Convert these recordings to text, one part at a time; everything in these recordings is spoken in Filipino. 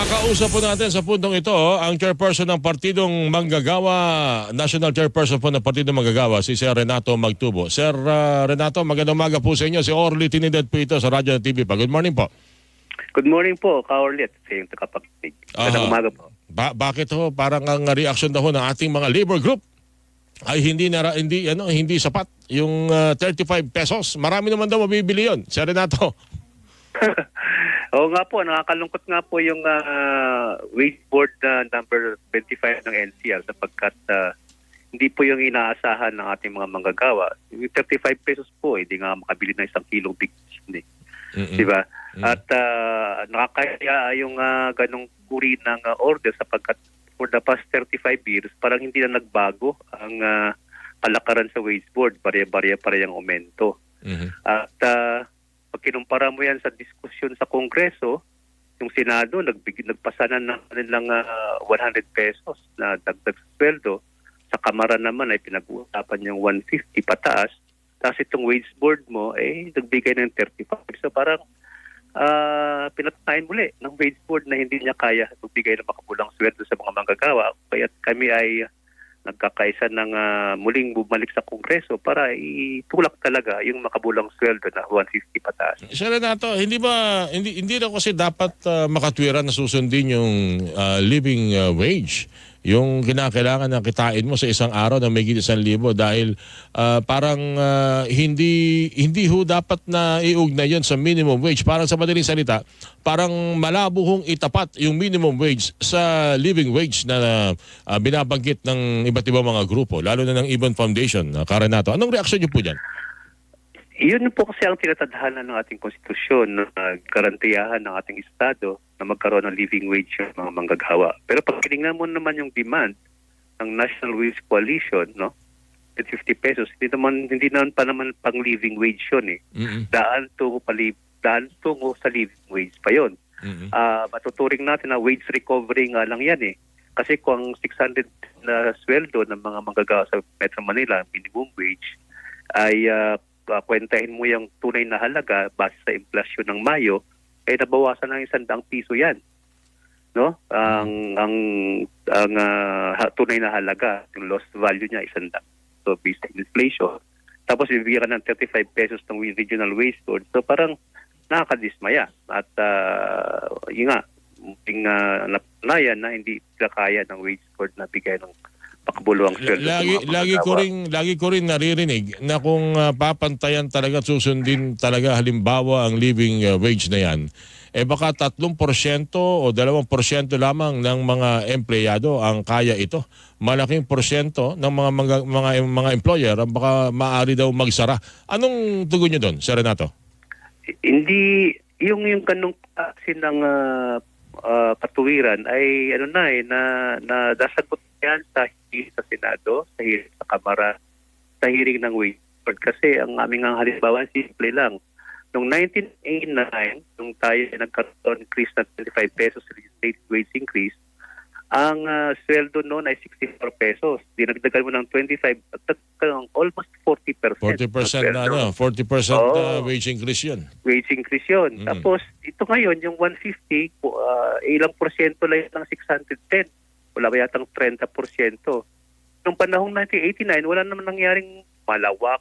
Makakausap po natin sa puntong ito ang chairperson ng Partidong Manggagawa, National Chairperson po ng Partidong Manggagawa, si Sir Renato Magtubo. Sir Renato, magandang umaga po sa inyo. Si Orly Trinidad po ito sa Radyo at TV pa. Good morning po. Good morning po, Ka-Orly at sa iyong tagapakinig. Magandang umaga po. Bakit ho parang ang reaction daw ng ating mga labor group ay hindi sapat yung 35 pesos? Marami naman daw mabibili yon, Sir Renato. Oo nga po, nakakalungkot nga po yung wage board number 25 ng NCR sapagkat hindi po yung inaasahan ng ating mga manggagawa. Yung 35 pesos po, hindi nga makabili ng 1 kilong bigas. Diba? At nakakaya yung ganong uri ng order sapagkat for the past 35 years, parang hindi na nagbago ang kalakaran sa wage board. Barya-barya pa rin ang aumento. At pag kinumpara mo yan sa diskusyon sa Kongreso, yung Senado nagpasa na ng kanilang 100 pesos na dagdag sa sweldo. Sa Kamara naman ay pinag-uusapan yung 150 pataas. Tapos itong wage board mo ay nagbigay ng 35. So parang pinatayin muli ng wage board na hindi niya kaya magbigay ng makabulang sweldo sa mga manggagawa. Kaya kami ay nagkakaisa ng muling bumalik sa Kongreso para itulak talaga yung makabulang sweldo na 150 pataas. Sir Renato, hindi na kasi dapat makatwiran na susundin yung living wage, yung kinakailangan na kitain mo sa isang araw na may 1,000 dahil parang hindi ho dapat na iugnay yun sa minimum wage. Parang sa madaling salita, parang malabo hong itapat yung minimum wage sa living wage na binabanggit ng iba't ibang mga grupo, lalo na ng Ibon Foundation. Renato, anong reaksyon niyo po dyan? Yun po kasi ang tinatadhana ng ating konstitusyon na garantiyahan ng ating Estado na magkaroon ng living wage yung mga manggagawa. Pero pag tinignan mo naman yung demand ng National Wage Coalition, no? At 50 pesos, hindi naman pa naman pang living wage yun eh. Daan tungo sa living wage pa yun. Matuturing natin na wage recovery nga lang yan eh. Kasi kung 600 na sweldo ng mga manggagawa sa Metro Manila, minimum wage, ay kwentahin mo yung tunay na halaga base sa inflasyon ng Mayo, ay nabawasan ng 100 piso yan. No? Ang tunay na halaga, yung lost value niya, 100. So, based on inflation. Tapos, bibigyan ka ng 35 pesos ng regional wage board. So, parang nakakadismaya. At, yun nga, napanayan na hindi kaya ng wage board na bigay ng pakabuluang sweldo. Lagi ko rin naririnig na kung papantayan talaga at susundin talaga halimbawa ang living wage na yan, baka 3% o 2% lamang ng mga empleyado ang kaya ito. Malaking porsyento ng mga employer ang baka maaari daw magsara. Anong tugon niyo doon, Sir Renato? Hindi yung kanong ng katuwiran ay na nasagot yan sa Senado, sa hearing sa Kamara, sa hearing ng wage board. Kasi ang aming halimbawa, simple lang. Noong 1989, nung tayo nagkaroon increase na 25 pesos state wage increase, ang sweldo noon ay 64 pesos. Dinagdagan mo ng 25, almost 40%. 40% na 40% wage increase yun. Wage increase yun. Tapos, ito ngayon, yung 150, ilang porsyento lang ng 610. Wala ba yatang 30%. Noong panahong 1989, wala naman nangyaring malawak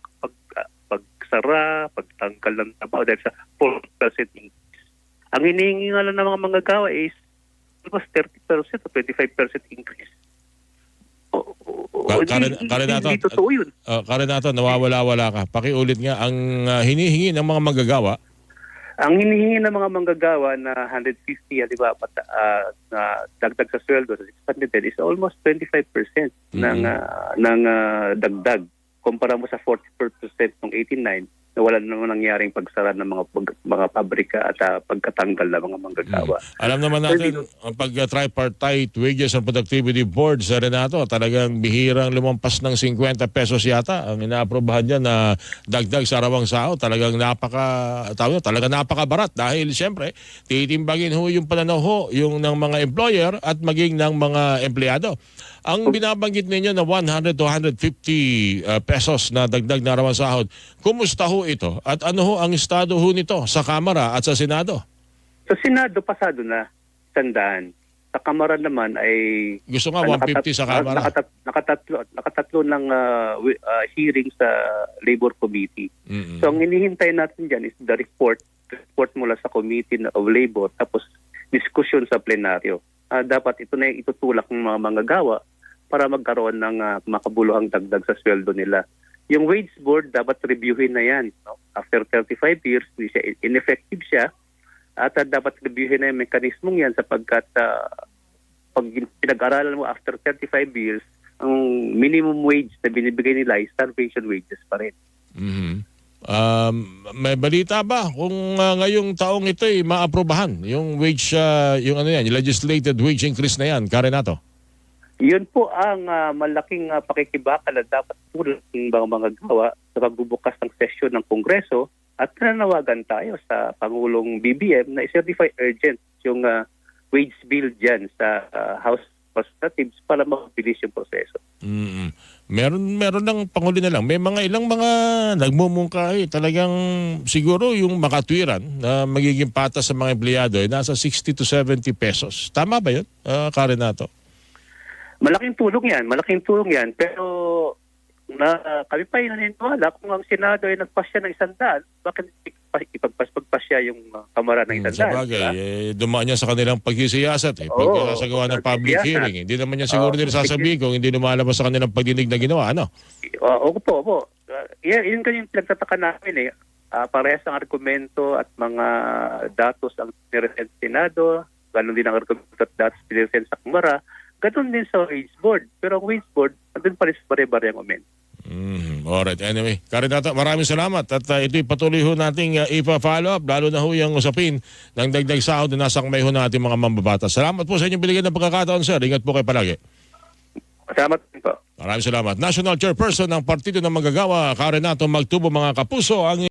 pagsara, pagtanggal ng trabaho dahil sa 4% increase. Ang hinihingi nga lang ng mga manggagawa is almost 30% o 25% increase. Hindi totoo yun. Renato, nawawala-wala ka. Pakiulit nga, ang hinihingi ng mga manggagawa. Ang hinihingi ng mga manggagawa na 150, di ba, na dagdag sa sweldo sa 610 is almost 25% ng dagdag. Kumpara mo sa 40% ng 89 na wala naman nangyaring pagsara ng mga pabrika at pagkatanggal ng mga manggagawa. Alam naman natin, ang pag-tripartite wages and productivity board sa Renato, talagang bihirang lumampas ng 50 pesos yata. Ang inaaprobahan niya na dagdag sa arawang sahod, talagang napakabarat dahil siyempre, titimbagin ho yung pananaw ho, yung ng mga employer at maging ng mga empleyado. Ang binabanggit ninyo na 100 to 150 pesos na dagdag na arawang sahod, kumusta ho ito? At ano ho ang estado ho nito sa Kamara at sa Senado? Sa Senado, pasado na. 100. Sa Kamara naman ay Gusto nga 150 sa Kamara. nakatatlo ng hearing sa Labor Committee. Mm-mm. So ang hinihintay natin dyan is the report mula sa Committee of Labor, tapos diskusyon sa plenaryo. Dapat ito na yung itutulak ng mga manggagawa para magkaroon ng makabuluhang dagdag sa sweldo nila. Yung wage board, dapat reviewin na yan. No? After 35 years, ineffective siya. At dapat reviewin na yung mekanismong yan sapagkat pag pinag-aralan mo after 35 years, ang minimum wage na binibigay nila ay starvation wages pa rin. Mhm. May balita ba kung ngayong taong ito ay maaprobahan yung wage, yung ano yan, yung legislated wage increase na yan, Karenato? Yun po ang malaking pakikibaka na dapat tulad ng mga gawa sa pagbubukas ng sesyon ng Kongreso, at nananawagan tayo sa Pangulong BBM na i-certify urgent yung wage bill dyan sa House of Representatives para mabilis yung proseso. Mm-mm. Meron ng panghuli na lang. May ilang mga nagmumungkahi. Talagang siguro yung makatwiran na magiging patas sa mga empleyado ay nasa 60 to 70 pesos. Tama ba yun, Karenato? Malaking tulong yan. Pero kami pa yung naniniwala kung ang Senado ay nagpasya ng 100, bakit ipagpasya yung Kamara ng 100? Sa bagay, dumaan niya sa kanilang pagsisiyasat. Pagkasagawa ng public hearing. Hindi naman niya siguro nila sasabihin kung hindi lumalabas sa kanilang pagdinig na ginawa. Ano? Opo. Yun yung pinagtataka namin eh. Parehas ang argumento at mga datos ang niresent sa Senado, ganoon din ang argumento at datos niresent sa Kamara, ganoon din sa wage board. Pero ang wage board, andun pa rin sa bare-bare ang umento. Alright, anyway. Karenato, maraming salamat at ito'y patuloy ho nating ipa-follow up, lalo na ho yung usapin ng dagdag sahod na nasakmay ho natin mga mambabatas. Salamat po sa inyong binigyan ng pagkakataon, sir. Ingat po kayo palagi. Salamat po. Maraming salamat. National Chairperson ng Partido ng Manggagawa, Karenato Magtubo, mga kapuso, ang